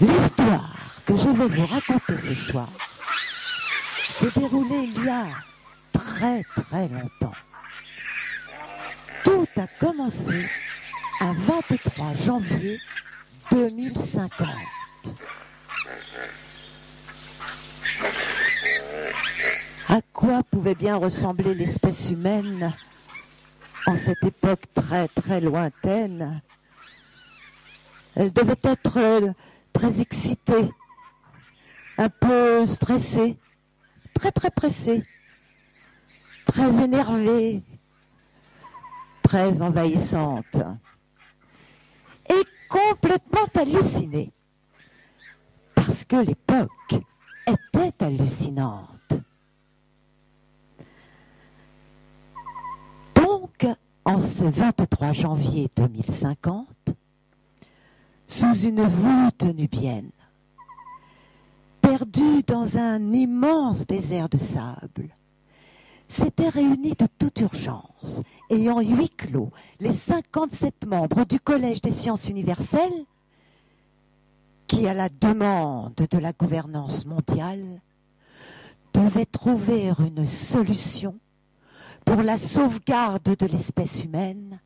L'histoire que je vais vous raconter ce soir s'est déroulée il y a très très longtemps. Tout a commencé un 23 janvier 2050. À quoi pouvait bien ressembler l'espèce humaine en cette époque très très lointaine? Elle devait être très excitée, un peu stressée, très très pressée, très énervée, très envahissante et complètement hallucinée, parce que l'époque était hallucinante. Donc, en ce 23 janvier 2050, sous une voûte nubienne, perdue dans un immense désert de sable, s'étaient réunis de toute urgence, ayant huis clos les 57 membres du Collège des sciences universelles, qui, à la demande de la gouvernance mondiale, devaient trouver une solution pour la sauvegarde de l'espèce humaine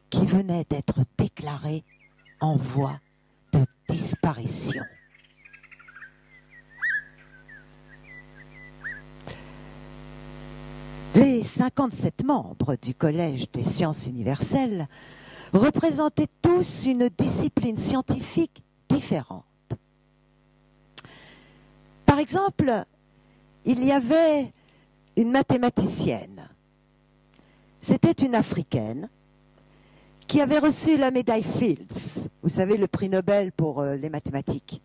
qui venait d'être déclarée en voie de disparition. Les 57 membres du Collège des sciences universelles représentaient tous une discipline scientifique différente. Par exemple, il y avait une mathématicienne. C'était une Africaine qui avait reçu la médaille Fields, vous savez, le prix Nobel pour les mathématiques,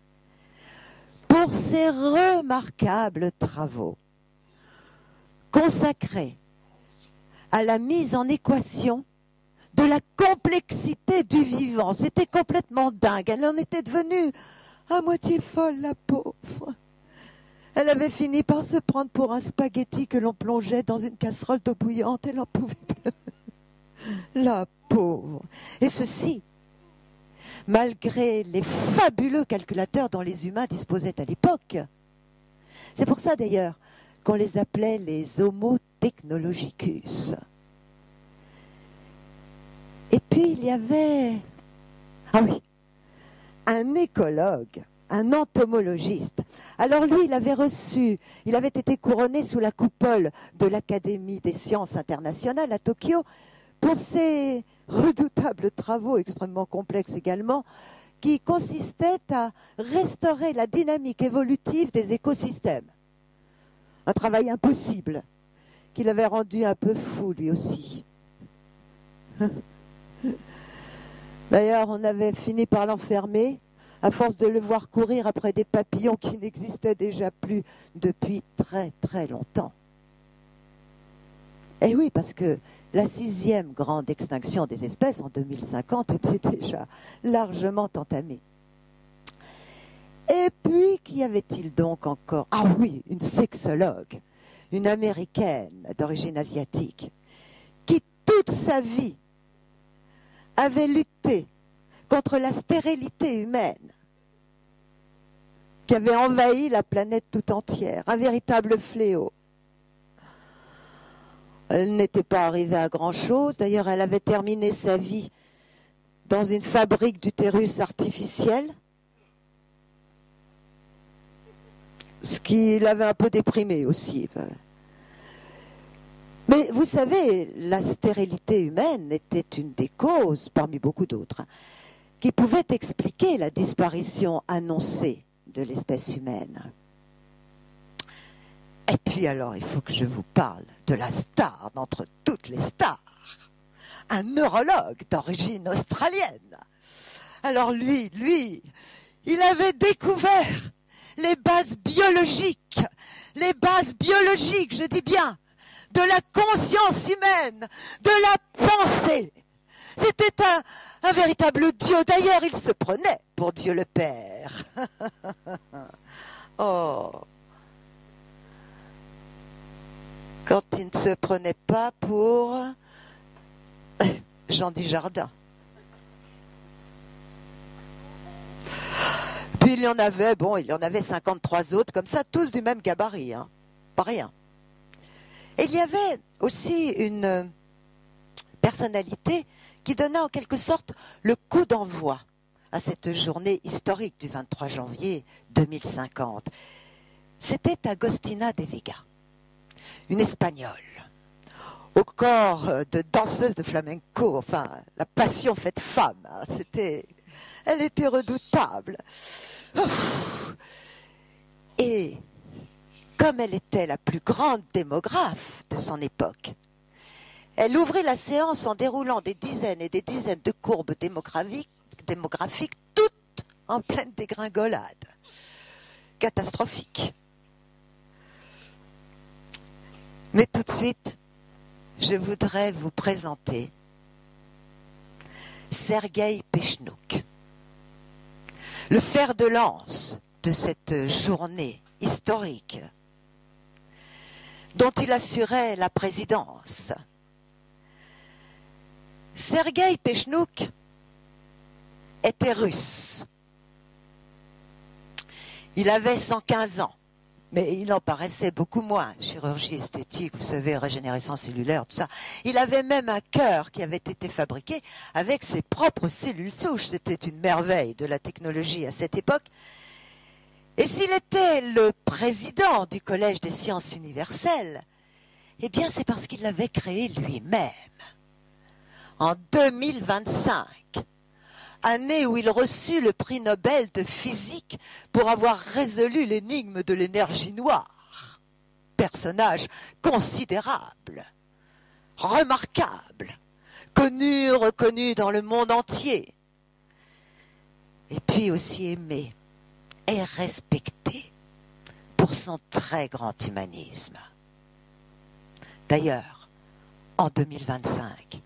pour ses remarquables travaux consacrés à la mise en équation de la complexité du vivant. C'était complètement dingue. Elle en était devenue à moitié folle, la pauvre. Elle avait fini par se prendre pour un spaghetti que l'on plongeait dans une casserole d'eau bouillante. Elle n'en pouvait plus. La pauvre. Et ceci, malgré les fabuleux calculateurs dont les humains disposaient à l'époque. C'est pour ça d'ailleurs qu'on les appelait les Homo technologicus. Et puis il y avait, ah oui, un écologue, un entomologiste. Alors lui, il avait été couronné sous la coupole de l'Académie des sciences internationales à Tokyo pour ses redoutables travaux extrêmement complexes également, qui consistaient à restaurer la dynamique évolutive des écosystèmes. Un travail impossible, qu'il avait rendu un peu fou lui aussi. D'ailleurs, on avait fini par l'enfermer, à force de le voir courir après des papillons qui n'existaient déjà plus depuis très très longtemps. Et oui, parce que la 6e grande extinction des espèces en 2050 était déjà largement entamée. Et puis, qu'y avait-il donc encore? Ah oui, une sexologue, une américaine d'origine asiatique, qui toute sa vie avait lutté contre la stérilité humaine, qui avait envahi la planète tout entière, un véritable fléau. Elle n'était pas arrivée à grand-chose. D'ailleurs, elle avait terminé sa vie dans une fabrique d'utérus artificiels, ce qui l'avait un peu déprimé aussi. Mais vous savez, la stérilité humaine était une des causes, parmi beaucoup d'autres, qui pouvait expliquer la disparition annoncée de l'espèce humaine. Et puis alors, il faut que je vous parle de la star d'entre toutes les stars, un neurologue d'origine australienne. Alors lui, il avait découvert les bases biologiques, je dis bien, de la conscience humaine, de la pensée. C'était un véritable Dieu. D'ailleurs, il se prenait pour Dieu le Père. Oh. Quand il ne se prenait pas pour Jean Dujardin. Puis il y en avait 53 autres comme ça, tous du même gabarit, hein. Pas rien. Et il y avait aussi une personnalité qui donnait en quelque sorte le coup d'envoi à cette journée historique du 23 janvier 2050. C'était Agostina de Vega, une Espagnole, au corps de danseuse de flamenco, enfin, la passion faite femme. Hein, elle était redoutable. Et comme elle était la plus grande démographe de son époque, elle ouvrit la séance en déroulant des dizaines et des dizaines de courbes démographiques, toutes en pleine dégringolade. Catastrophique. Mais tout de suite, je voudrais vous présenter Sergueï Pechnouk, le fer de lance de cette journée historique dont il assurait la présidence. Sergueï Pechnouk était russe. Il avait 115 ans, mais il en paraissait beaucoup moins. Chirurgie esthétique, vous savez, régénérescence cellulaire, tout ça. Il avait même un cœur qui avait été fabriqué avec ses propres cellules souches. C'était une merveille de la technologie à cette époque. Et s'il était le président du Collège des sciences universelles, eh bien c'est parce qu'il l'avait créé lui-même. En 2025, année où il reçut le prix Nobel de physique pour avoir résolu l'énigme de l'énergie noire. Personnage considérable, remarquable, connu, reconnu dans le monde entier. Et puis aussi aimé et respecté pour son très grand humanisme. D'ailleurs, en 2025,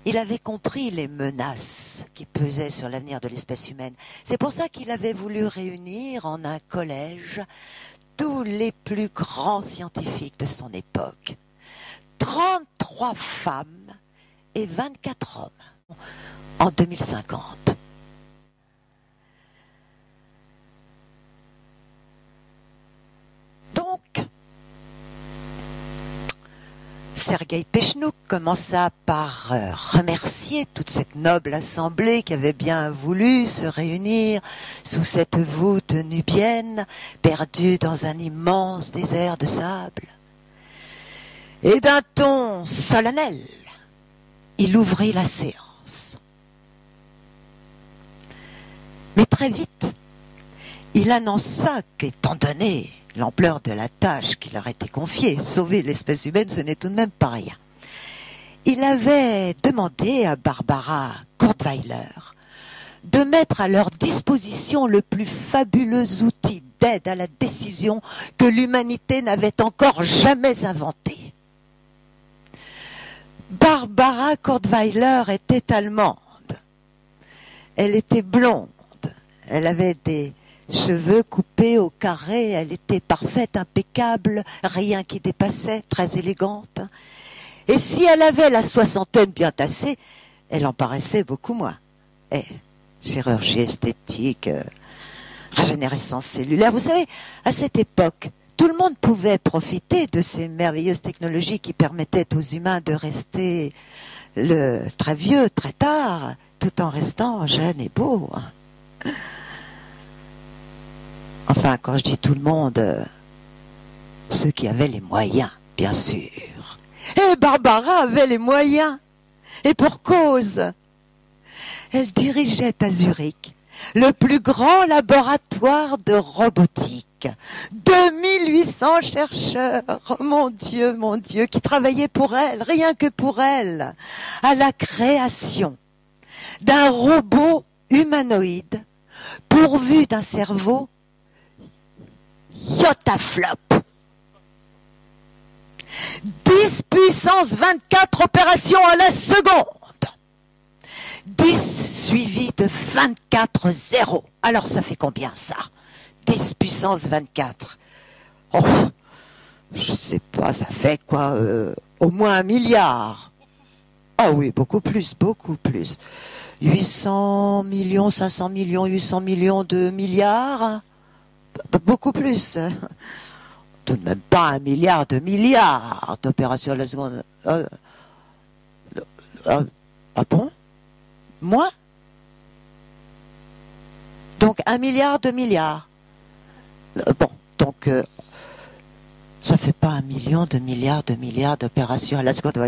il avait compris les menaces qui pesaient sur l'avenir de l'espèce humaine. C'est pour ça qu'il avait voulu réunir en un collège tous les plus grands scientifiques de son époque. 33 femmes et 24 hommes en 2050. Donc, Sergueï Pechnouk commença par remercier toute cette noble assemblée qui avait bien voulu se réunir sous cette voûte nubienne perdue dans un immense désert de sable. Et d'un ton solennel, il ouvrit la séance. Mais très vite, il annonça qu'étant donné l'ampleur de la tâche qui leur était confiée, sauver l'espèce humaine, ce n'est tout de même pas rien. Il avait demandé à Barbara Kurtweiler de mettre à leur disposition le plus fabuleux outil d'aide à la décision que l'humanité n'avait encore jamais inventé. Barbara Kurtweiler était allemande. Elle était blonde. Elle avait des cheveux coupés au carré, elle était parfaite, impeccable, rien qui dépassait, très élégante. Et si elle avait la soixantaine bien tassée, elle en paraissait beaucoup moins. Et chirurgie esthétique, régénérescence cellulaire, vous savez, à cette époque, tout le monde pouvait profiter de ces merveilleuses technologies qui permettaient aux humains de rester très vieux, très tard, tout en restant jeune et beau. Enfin, quand je dis tout le monde, ceux qui avaient les moyens, bien sûr. Et Barbara avait les moyens, et pour cause. Elle dirigeait à Zurich le plus grand laboratoire de robotique. 2800 chercheurs, mon Dieu, qui travaillaient pour elle, rien que pour elle, à la création d'un robot humanoïde pourvu d'un cerveau yotaflop. 10 puissance 24 opérations à la seconde. 10 suivi de 24 zéros. Alors ça fait combien ça? 10 puissance 24. Oh, je sais pas, ça fait quoi? Au moins 1 milliard. Ah oui, beaucoup plus, beaucoup plus. 800 millions, 500 millions, 800 millions de milliards. Beaucoup plus. Tout de même pas 1 milliard de milliards d'opérations à la seconde. Ah bon? Moi? Donc 1 milliard de milliards. Bon, donc ça fait pas 1 million de milliards d'opérations à la seconde.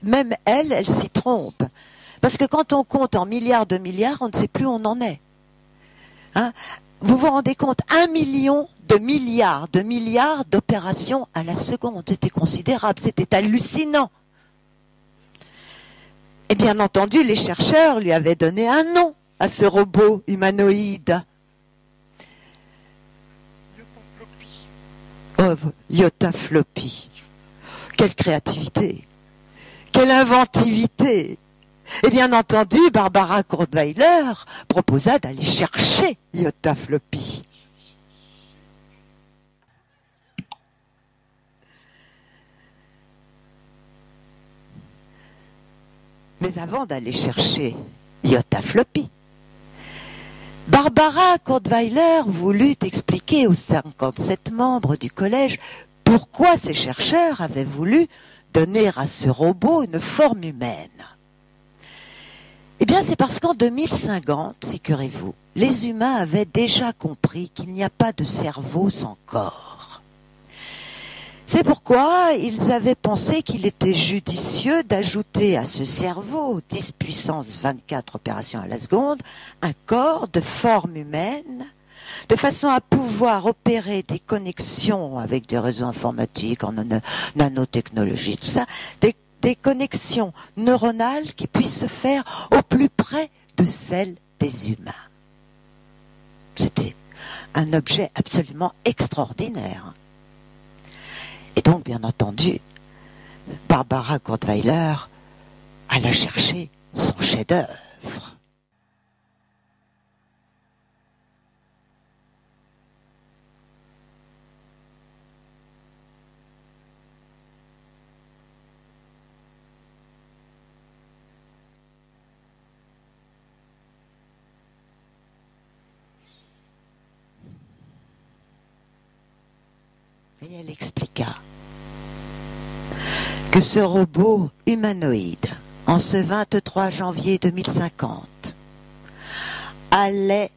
Même elle s'y trompe. Parce que quand on compte en milliards de milliards, on ne sait plus où on en est. Hein? Vous vous rendez compte? 1 million de milliards d'opérations à la seconde. C'était considérable, c'était hallucinant. Et bien entendu, les chercheurs lui avaient donné un nom à ce robot humanoïde. Oh, Yotafloppy. Quelle créativité, quelle inventivité. Et bien entendu, Barbara Kordweiler proposa d'aller chercher Yotafloppy. Mais avant d'aller chercher Yotafloppy, Barbara Kordweiler voulut expliquer aux 57 membres du collège pourquoi ces chercheurs avaient voulu donner à ce robot une forme humaine. Eh bien, c'est parce qu'en 2050, figurez-vous, les humains avaient déjà compris qu'il n'y a pas de cerveau sans corps. C'est pourquoi ils avaient pensé qu'il était judicieux d'ajouter à ce cerveau, 10 puissance 24 opérations à la seconde, un corps de forme humaine, de façon à pouvoir opérer des connexions avec des réseaux informatiques, en nanotechnologie, tout ça, des connexions neuronales qui puissent se faire au plus près de celles des humains. C'était un objet absolument extraordinaire. Et donc, bien entendu, Barbara Kordweiler alla chercher son chef-d'œuvre. Et elle expliqua que ce robot humanoïde, en ce 23 janvier 2050, allait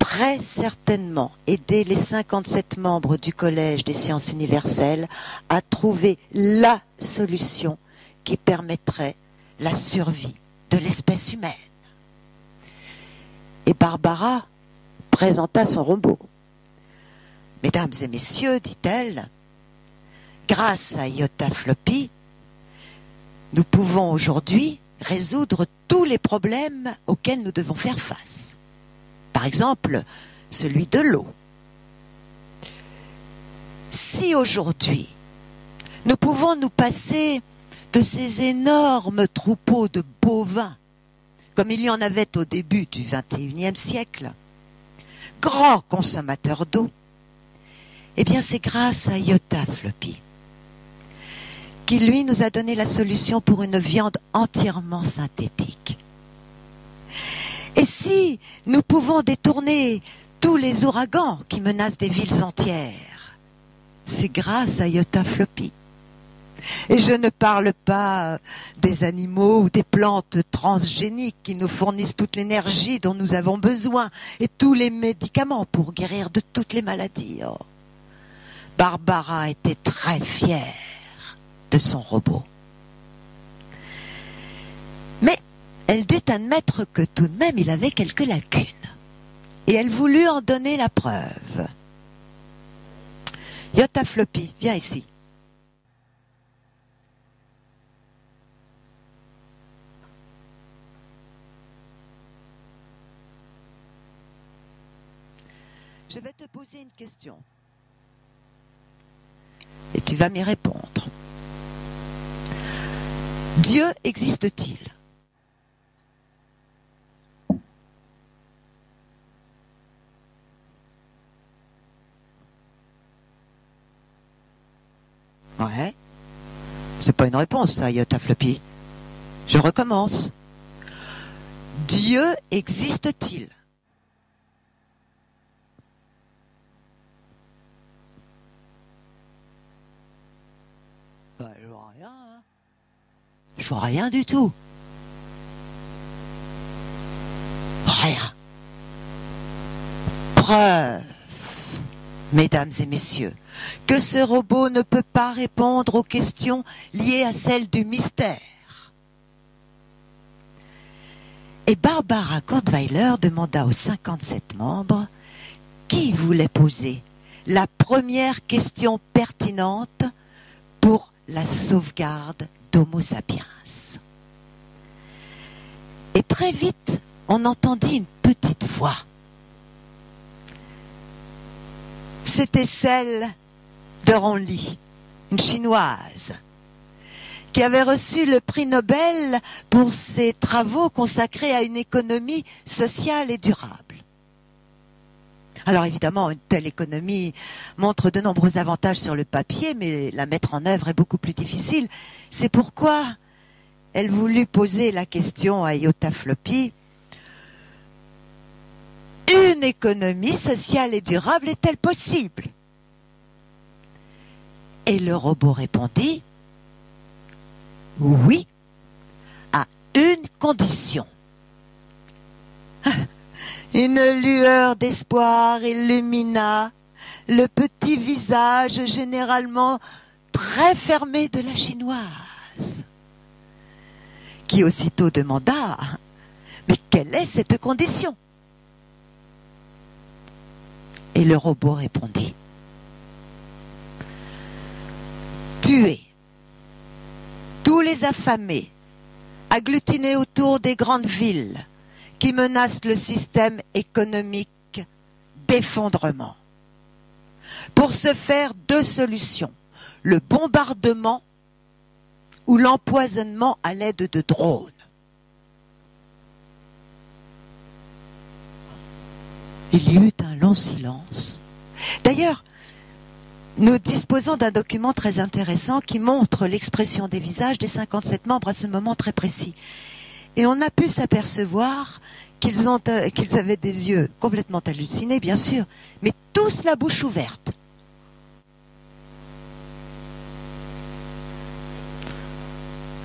très certainement aider les 57 membres du Collège des sciences universelles à trouver la solution qui permettrait la survie de l'espèce humaine. Et Barbara présenta son robot. Mesdames et messieurs, dit-elle, grâce à Yotafloppy, nous pouvons aujourd'hui résoudre tous les problèmes auxquels nous devons faire face. Par exemple, celui de l'eau. Si aujourd'hui, nous pouvons nous passer de ces énormes troupeaux de bovins, comme il y en avait au début du XXIe siècle, grands consommateurs d'eau, eh bien c'est grâce à Yotafloppy, qui lui nous a donné la solution pour une viande entièrement synthétique. Et si nous pouvons détourner tous les ouragans qui menacent des villes entières, c'est grâce à Yotafloppy. Et je ne parle pas des animaux ou des plantes transgéniques qui nous fournissent toute l'énergie dont nous avons besoin et tous les médicaments pour guérir de toutes les maladies. Oh. Barbara était très fière de son robot. Mais elle dut admettre que tout de même il avait quelques lacunes. Et elle voulut en donner la preuve. Yota Floppy, viens ici. Je vais te poser une question. Et tu vas m'y répondre. Dieu existe-t-il? Ouais. C'est pas une réponse, ça, Yota Floppy. Je recommence. Dieu existe-t-il? Bah, je vois rien. Hein. Je vois rien du tout. Rien. Preuve, mesdames et messieurs, que ce robot ne peut pas répondre aux questions liées à celles du mystère. Et Barbara Kornweiler demanda aux 57 membres qui voulait poser la première question pertinente pour la sauvegarde d'Homo sapiens. Et très vite, on entendit une petite voix. C'était celle de Ronli, une chinoise, qui avait reçu le prix Nobel pour ses travaux consacrés à une économie sociale et durable. Alors évidemment, une telle économie montre de nombreux avantages sur le papier, mais la mettre en œuvre est beaucoup plus difficile. C'est pourquoi elle voulut poser la question à Yota Floppy. Une économie sociale et durable est-elle possible? Et le robot répondit, oui, à une condition. Une lueur d'espoir illumina le petit visage généralement très fermé de la chinoise, qui aussitôt demanda « Mais quelle est cette condition ?» Et le robot répondit « Tuer tous les affamés, agglutinés autour des grandes villes, qui menacent le système économique d'effondrement. Pour ce faire, deux solutions, le bombardement ou l'empoisonnement à l'aide de drones. » Il y eut un long silence. D'ailleurs, nous disposons d'un document très intéressant qui montre l'expression des visages des 57 membres à ce moment très précis. Et on a pu s'apercevoir qu'ils avaient des yeux complètement hallucinés, bien sûr, mais tous la bouche ouverte.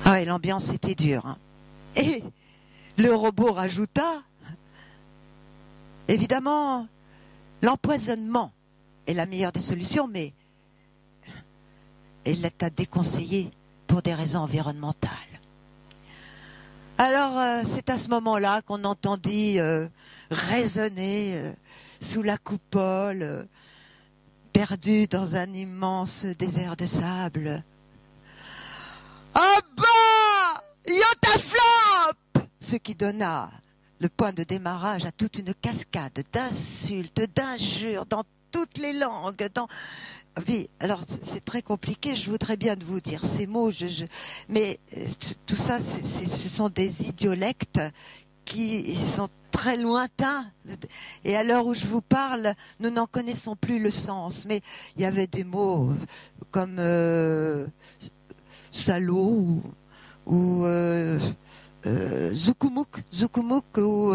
Ah, et l'ambiance était dure. Hein. Et le robot rajouta, évidemment, l'empoisonnement est la meilleure des solutions, mais elle l'a déconseillé pour des raisons environnementales. Alors, c'est à ce moment-là qu'on entendit résonner sous la coupole, perdu dans un immense désert de sable. « Ah bah, Yota Flop !» Ce qui donna le point de démarrage à toute une cascade d'insultes, d'injures dans toutes les langues. Oui, alors c'est très compliqué, je voudrais bien vous dire ces mots, mais tout ça, ce sont des idiolectes qui sont très lointains. Et à l'heure où je vous parle, nous n'en connaissons plus le sens. Mais il y avait des mots comme salaud ou Zukumuk ou...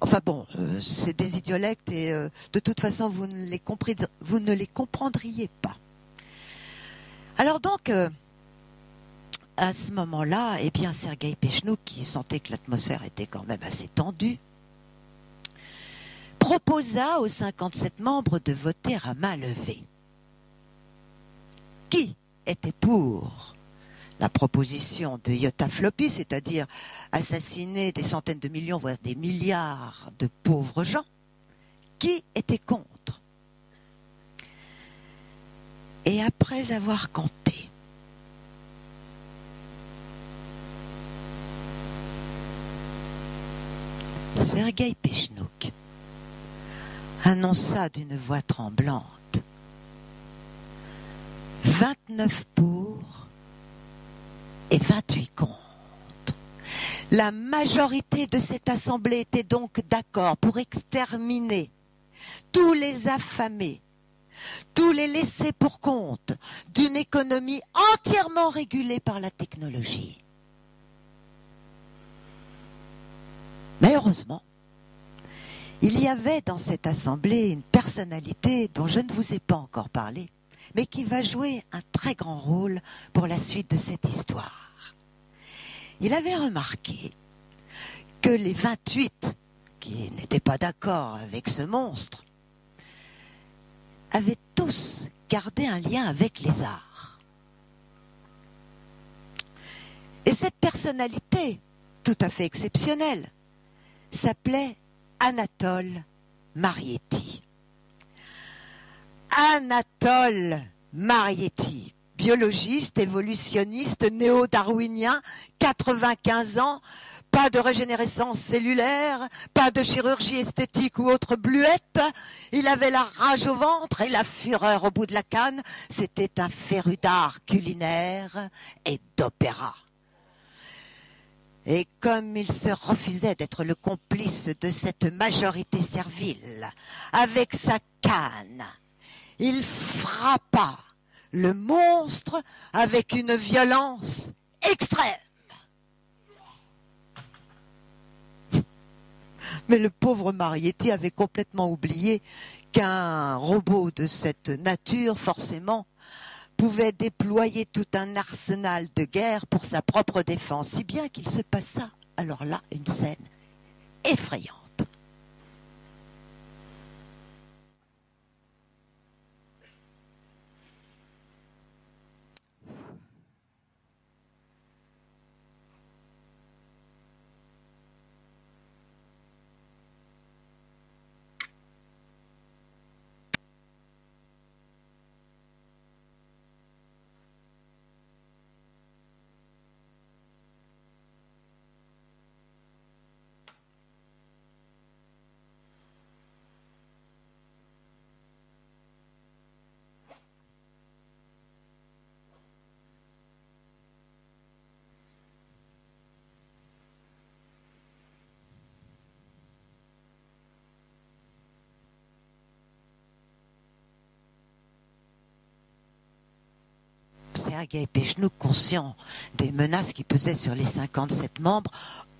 enfin bon, c'est des idiolectes et de toute façon, vous ne les comprendriez pas. Alors donc, à ce moment-là, eh bien, Sergueï Pechnouk, qui sentait que l'atmosphère était quand même assez tendue, proposa aux 57 membres de voter à main levée. Qui était pour la proposition de Iota Floppy, c'est-à-dire assassiner des centaines de millions, voire des milliards de pauvres gens? Qui était contre? Et après avoir compté, Sergueï Pechnouk annonça d'une voix tremblante 29 pour et 28 contre. La majorité de cette assemblée était donc d'accord pour exterminer tous les affamés, tous les laissés pour compte d'une économie entièrement régulée par la technologie. Mais heureusement, il y avait dans cette assemblée une personnalité dont je ne vous ai pas encore parlé, mais qui va jouer un très grand rôle pour la suite de cette histoire. Il avait remarqué que les 28 qui n'étaient pas d'accord avec ce monstre avaient tous gardé un lien avec les arts. Et cette personnalité, tout à fait exceptionnelle, s'appelait Anatole Marietti. Anatole Marietti, biologiste, évolutionniste, néo-darwinien, 95 ans, pas de régénérescence cellulaire, pas de chirurgie esthétique ou autre bluette. Il avait la rage au ventre et la fureur au bout de la canne. C'était un féru d'art culinaire et d'opéra. Et comme il se refusait d'être le complice de cette majorité servile, avec sa canne, il frappa le monstre avec une violence extrême. Mais le pauvre Marietti avait complètement oublié qu'un robot de cette nature, forcément, pouvait déployer tout un arsenal de guerre pour sa propre défense, si bien qu'il se passa alors là une scène effrayante. Sergueï Pechnouk, conscient des menaces qui pesaient sur les 57 membres,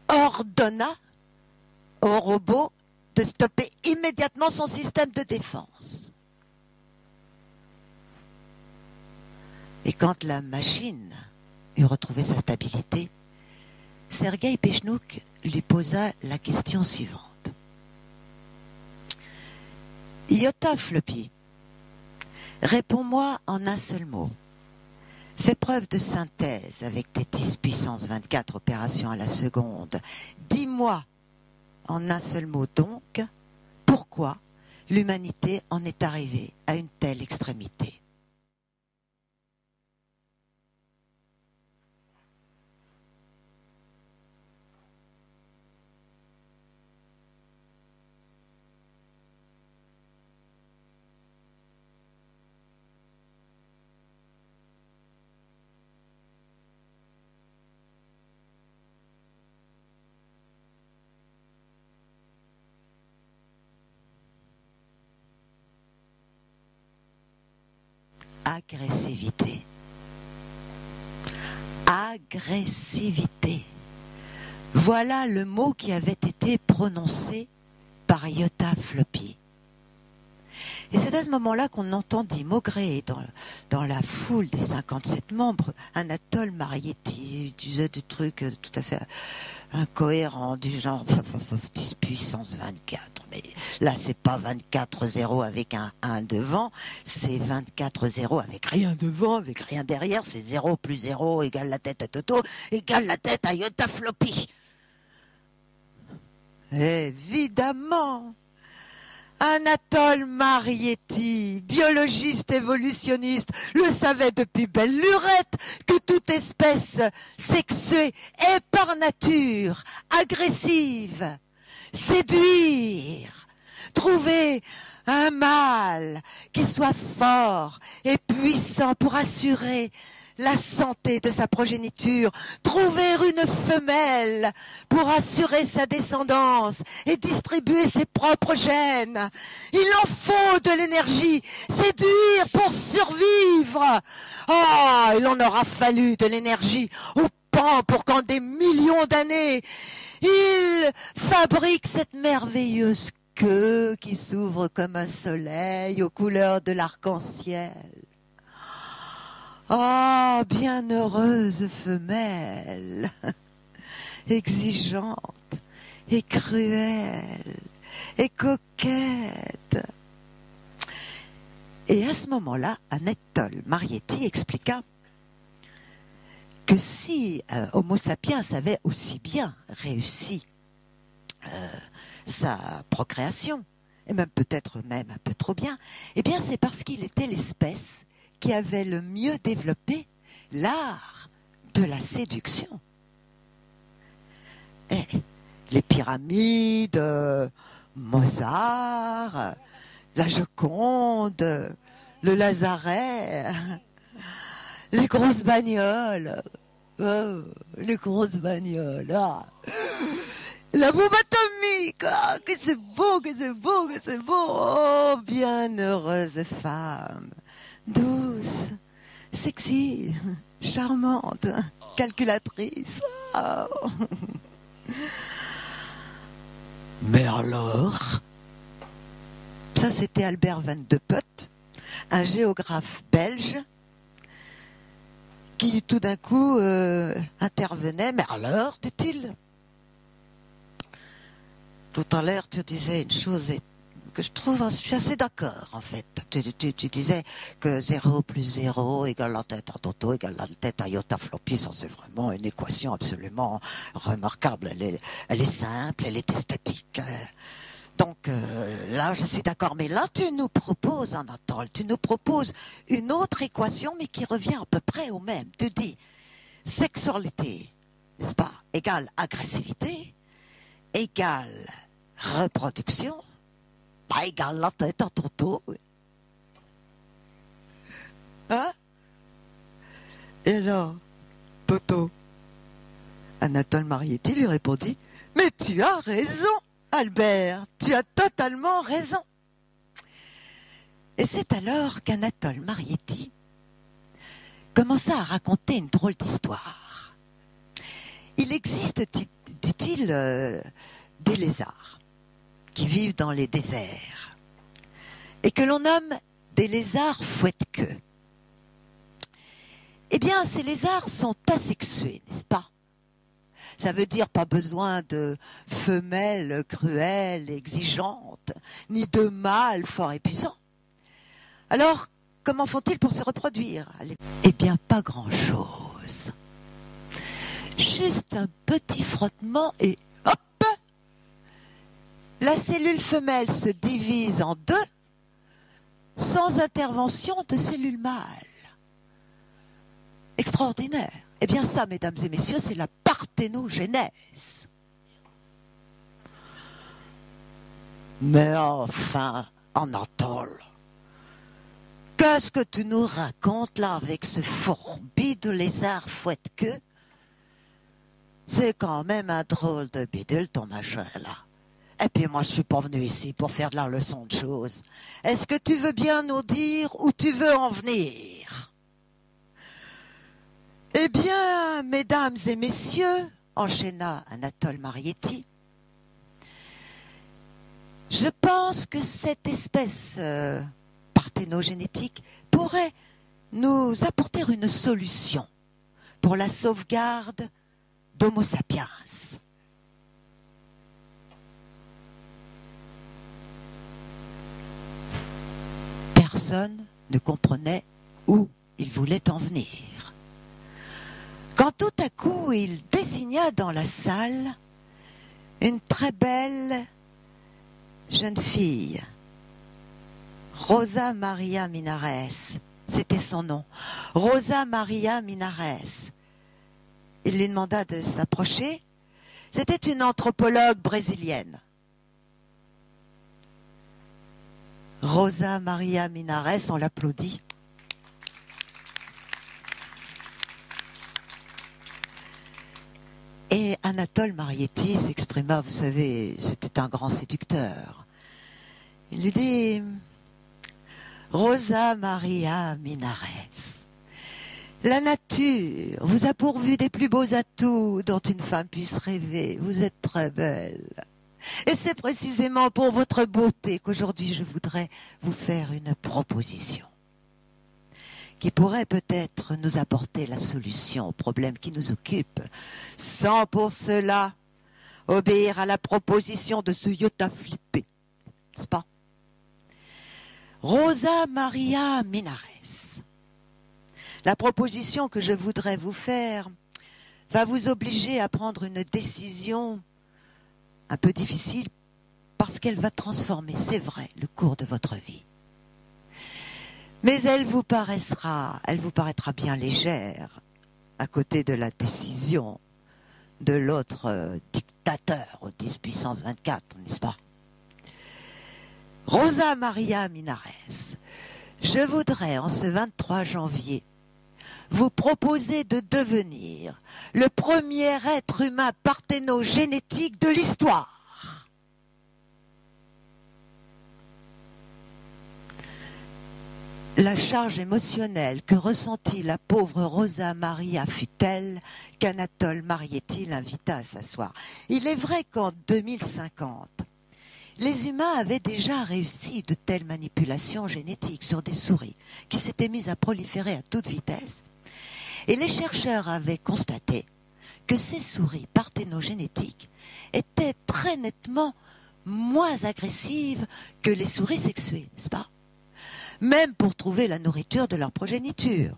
ordonna au robot de stopper immédiatement son système de défense. Et quand la machine eut retrouvé sa stabilité, Sergueï Pechnouk lui posa la question suivante. Iota Floppy, réponds-moi en un seul mot. Fais preuve de synthèse avec tes 10 puissance 24 opérations à la seconde. Dis-moi en un seul mot donc, pourquoi l'humanité en est arrivée à une telle extrémité? Agressivité. Agressivité. Voilà le mot qui avait été prononcé par Iota Floppy. Et c'est à ce moment-là qu'on entendit maugréer dans la foule des 57 membres Anatole Marietti. Il disait des trucs tout à fait incohérents, du genre 10 puissance 24. Mais là, c'est pas 24 zéros avec un 1 devant, c'est 24 zéros avec rien devant, avec rien derrière. C'est 0 plus 0 égale la tête à Toto, égale la tête à Iota Floppy. Évidemment, Anatole Marietti, biologiste évolutionniste, le savait depuis belle lurette que toute espèce sexuée est par nature agressive. Séduire, trouver un mâle qui soit fort et puissant pour assurer la santé de sa progéniture, trouver une femelle pour assurer sa descendance et distribuer ses propres gènes. Il en faut de l'énergie, séduire pour survivre. Oh, il en aura fallu de l'énergie au pan pour qu'en des millions d'années, il fabrique cette merveilleuse queue qui s'ouvre comme un soleil aux couleurs de l'arc-en-ciel. Oh, bienheureuse femelle, exigeante et cruelle et coquette. Et à ce moment-là, Anatole Marietti expliqua que si Homo sapiens avait aussi bien réussi sa procréation, et même peut-être même un peu trop bien, eh bien c'est parce qu'il était l'espèce qui avait le mieux développé l'art de la séduction. Et les pyramides, Mozart, la Joconde, le Lazaret, les grosses bagnoles, les grosses bagnoles, la bombe atomique, que c'est beau, que c'est beau, que c'est beau, oh, bienheureuse femme. Douce, sexy, charmante, calculatrice. Oh. Mais alors, ça c'était Albert van de Putte, un géographe belge, qui tout d'un coup intervenait. Mais alors, dit-il, tout à l'heure tu disais une chose que je suis assez d'accord, en fait. Tu disais que 0 plus 0 égale la tête à Toto égale la tête à Iota Floppy. Ça, c'est vraiment une équation absolument remarquable. Elle est simple, elle est esthétique. Donc, là, je suis d'accord. Mais là, tu nous proposes, Anatole, tu nous proposes une autre équation, mais qui revient à peu près au même. Tu dis, sexualité, n'est-ce pas, égale agressivité, égale reproduction, pas égale la tête à Toto. Hein? Et là, Toto, Anatole Marietti lui répondit, mais tu as raison, Albert, tu as totalement raison. Et c'est alors qu'Anatole Marietti commença à raconter une drôle d'histoire. Il existe, dit-il, des lézards qui vivent dans les déserts et que l'on nomme des lézards fouette-queue. Eh bien, ces lézards sont asexués, n'est-ce pas? Ça veut dire pas besoin de femelles cruelles, exigeantes, ni de mâles forts et puissants. Alors, comment font-ils pour se reproduire? Eh bien, pas grand-chose. Juste un petit frottement et hop! La cellule femelle se divise en deux sans intervention de cellules mâles. Extraordinaire. Eh bien ça, mesdames et messieurs, c'est la parthénogenèse. Mais enfin, Anatole, qu'est-ce que tu nous racontes là avec ce fourbi de lézard fouette-queue? C'est quand même un drôle de bidule ton machin là. Et puis moi je suis pas venu ici pour faire de la leçon de choses. Est-ce que tu veux bien nous dire où tu veux en venir? Eh bien, mesdames et messieurs, enchaîna Anatole Marietti, je pense que cette espèce parthénogénétique pourrait nous apporter une solution pour la sauvegarde d'Homo sapiens. Personne ne comprenait où il voulait en venir. Quand tout à coup il désigna dans la salle une très belle jeune fille, Rosa Maria Minares, c'était son nom, Rosa Maria Minares. Il lui demanda de s'approcher. C'était une anthropologue brésilienne. Rosa Maria Minares, on l'applaudit. Et Anatole Marietti s'exprima, vous savez, c'était un grand séducteur. Il lui dit, Rosa Maria Minares, la nature vous a pourvu des plus beaux atouts dont une femme puisse rêver. Vous êtes très belle. Et c'est précisément pour votre beauté qu'aujourd'hui je voudrais vous faire une proposition qui pourrait peut-être nous apporter la solution au problème qui nous occupe, sans pour cela obéir à la proposition de ce iota flippé, n'est-ce pas? Rosa Maria Minares, la proposition que je voudrais vous faire va vous obliger à prendre une décision un peu difficile parce qu'elle va transformer, c'est vrai, le cours de votre vie. Mais elle vous paraîtra bien légère à côté de la décision de l'autre dictateur au 10 puissance 24, n'est-ce pas? Rosa Maria Minares, je voudrais en ce 23 janvier vous proposer de devenir le premier être humain parthénogénétique de l'histoire. La charge émotionnelle que ressentit la pauvre Rosa Maria fut telle qu'Anatole Marietti l'invita à s'asseoir. Il est vrai qu'en 2050, les humains avaient déjà réussi de telles manipulations génétiques sur des souris qui s'étaient mises à proliférer à toute vitesse. Et les chercheurs avaient constaté que ces souris parthénogénétiques étaient très nettement moins agressives que les souris sexuées, n'est-ce pas? Même pour trouver la nourriture de leur progéniture.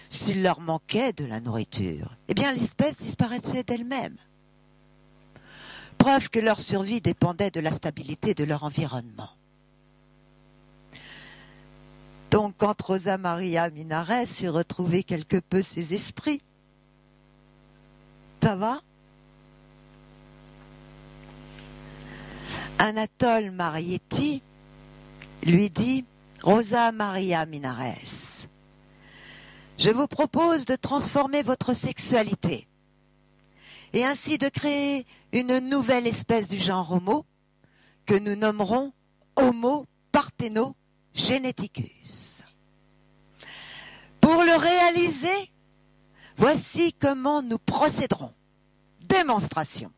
S'il leur manquait de la nourriture, eh bien l'espèce disparaissait d'elle-même. Preuve que leur survie dépendait de la stabilité de leur environnement. Donc quand Rosa Maria Minares eut retrouvé quelque peu ses esprits, ça va? Anatole Marietti lui dit, Rosa Maria Minares, je vous propose de transformer votre sexualité et ainsi de créer une nouvelle espèce du genre Homo que nous nommerons Homo parthénogeneticus. Pour le réaliser, voici comment nous procéderons. Démonstration.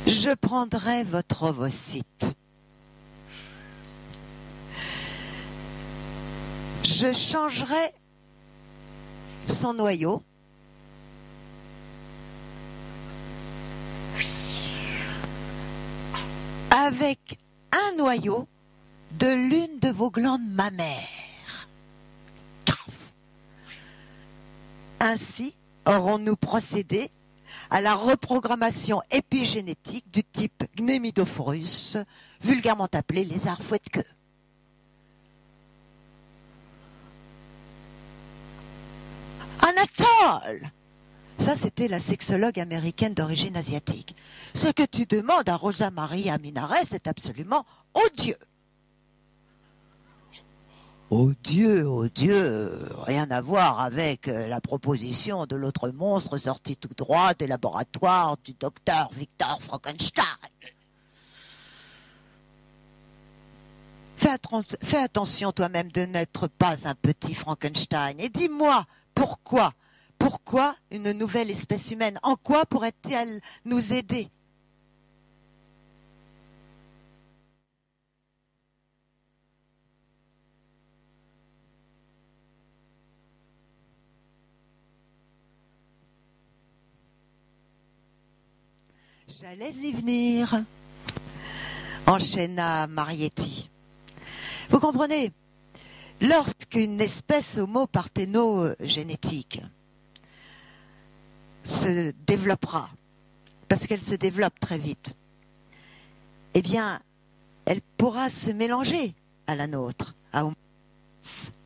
Je prendrai votre ovocyte. Je changerai son noyau avec un noyau de l'une de vos glandes mammaires. Ainsi aurons-nous procédé à la reprogrammation épigénétique du type Gnemidophorus, vulgairement appelé lézard fouette-queue. Anatole! Ça, c'était la sexologue américaine d'origine asiatique. Ce que tu demandes à Rosa Maria Minares, c'est absolument odieux. Odieux, rien à voir avec la proposition de l'autre monstre sorti tout droit des laboratoires du docteur Victor Frankenstein. Fais attention toi-même de n'être pas un petit Frankenstein. Et dis-moi, pourquoi une nouvelle espèce humaine? En quoi pourrait-elle nous aider? J'allais y venir, enchaîna Marietti. Vous comprenez, lorsqu'une espèce homo-parthéno-génétique se développera, parce qu'elle se développe très vite, eh bien, elle pourra se mélanger à la nôtre, à Homo sapiens.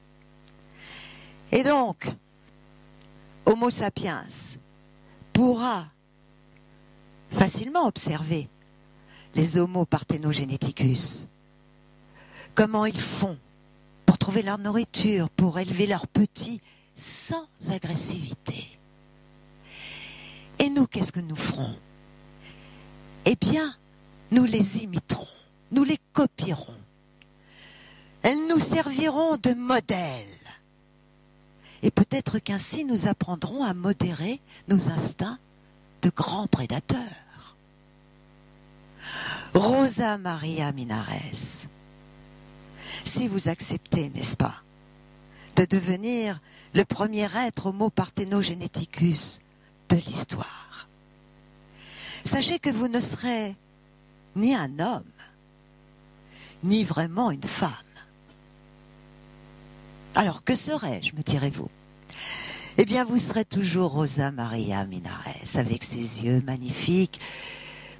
Et donc, Homo sapiens pourra facilement observer les Homo parthénogénéticus. Comment ils font pour trouver leur nourriture, pour élever leurs petits sans agressivité. Et nous, qu'est-ce que nous ferons? Eh bien, nous les imiterons, nous les copierons. Elles nous serviront de modèles. Et peut-être qu'ainsi nous apprendrons à modérer nos instincts de grands prédateurs. Rosa Maria Minares, si vous acceptez, n'est-ce pas, de devenir le premier être Homo parthénogénéticus de l'histoire, sachez que vous ne serez ni un homme, ni vraiment une femme. Alors, que serais-je, me direz-vous? Eh bien, vous serez toujours Rosa Maria Minares, avec ses yeux magnifiques.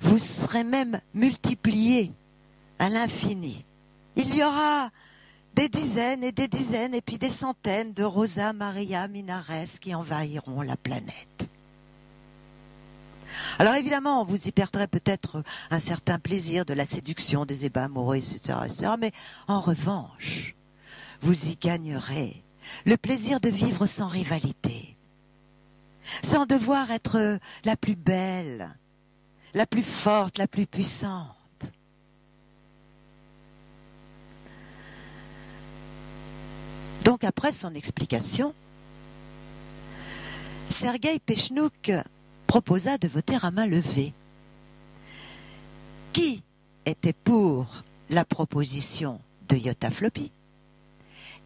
Vous serez même multiplié à l'infini. Il y aura des dizaines et puis des centaines de Rosa Maria Minares qui envahiront la planète. Alors évidemment, vous y perdrez peut-être un certain plaisir de la séduction, des ébats amoureux, etc., mais en revanche, vous y gagnerez le plaisir de vivre sans rivalité, sans devoir être la plus belle, la plus forte, la plus puissante. Donc après son explication, Sergueï Pechnouk proposa de voter à main levée. Qui était pour la proposition de Iota Floppy?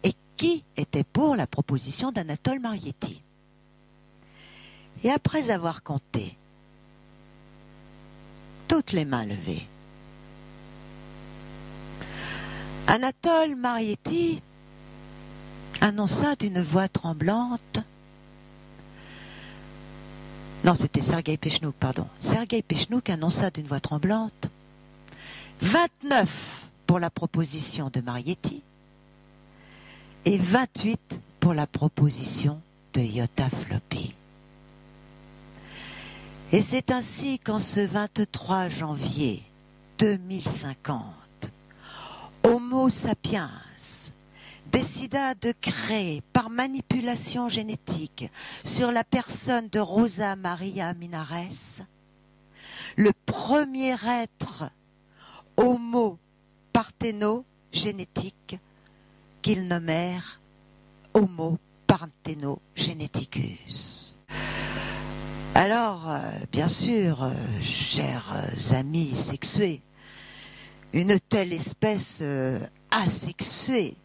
Et qui était pour la proposition d'Anatole Marietti? Et après avoir compté toutes les mains levées, Anatole Marietti annonça d'une voix tremblante. Non, c'était Sergueï Pechnouk, pardon. Sergueï Pechnouk annonça d'une voix tremblante 29 pour la proposition de Marietti et 28 pour la proposition de Iota Floppy. Et c'est ainsi qu'en ce 23 janvier 2050, Homo sapiens décida de créer par manipulation génétique sur la personne de Rosa Maria Minares le premier être Homo parthénogénétique qu'ils nommèrent Homo parthénogénéticus. Alors, bien sûr, chers amis sexués, une telle espèce asexuée,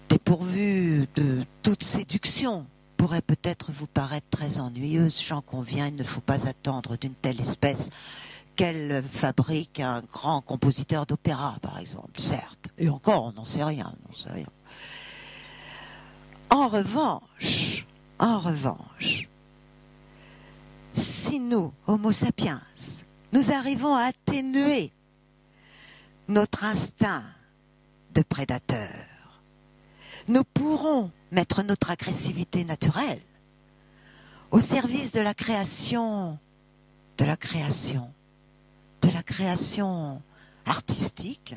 dépourvue de toute séduction, pourrait peut-être vous paraître très ennuyeuse. J'en conviens, il ne faut pas attendre d'une telle espèce qu'elle fabrique un grand compositeur d'opéra, par exemple, certes. Et encore, on n'en sait rien, on n'en sait rien. En revanche, si nous, Homo sapiens, nous arrivons à atténuer notre instinct de prédateur, nous pourrons mettre notre agressivité naturelle au service de la création artistique,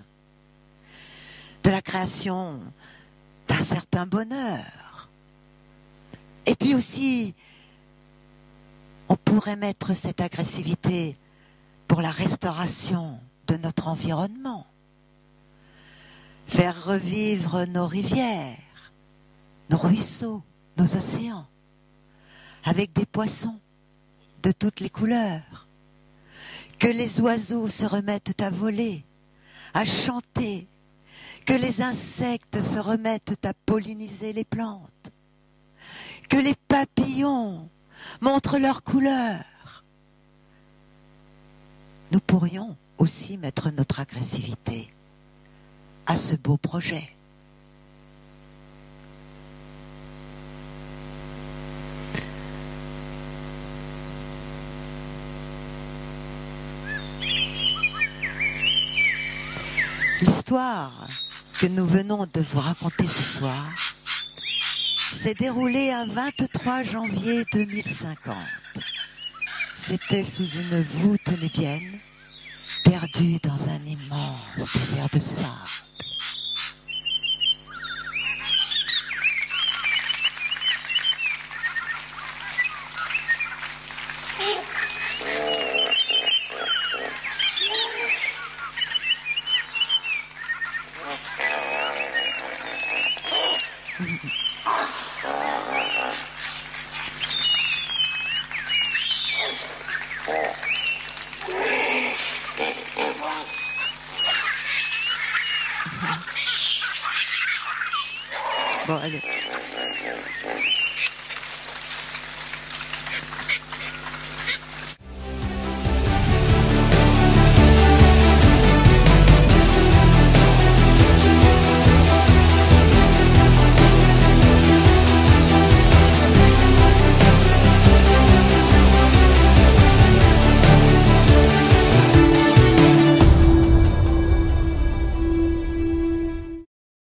de la création d'un certain bonheur. Et puis aussi, on pourrait mettre cette agressivité pour la restauration de notre environnement, faire revivre nos rivières, nos ruisseaux, nos océans, avec des poissons de toutes les couleurs, que les oiseaux se remettent à voler, à chanter, que les insectes se remettent à polliniser les plantes, que les papillons montrent leurs couleurs. Nous pourrions aussi mettre notre agressivité à ce beau projet. L'histoire que nous venons de vous raconter ce soir s'est déroulée un 23 janvier 2050. C'était sous une voûte nubienne, perdue dans un immense désert de sable. Bon, allez.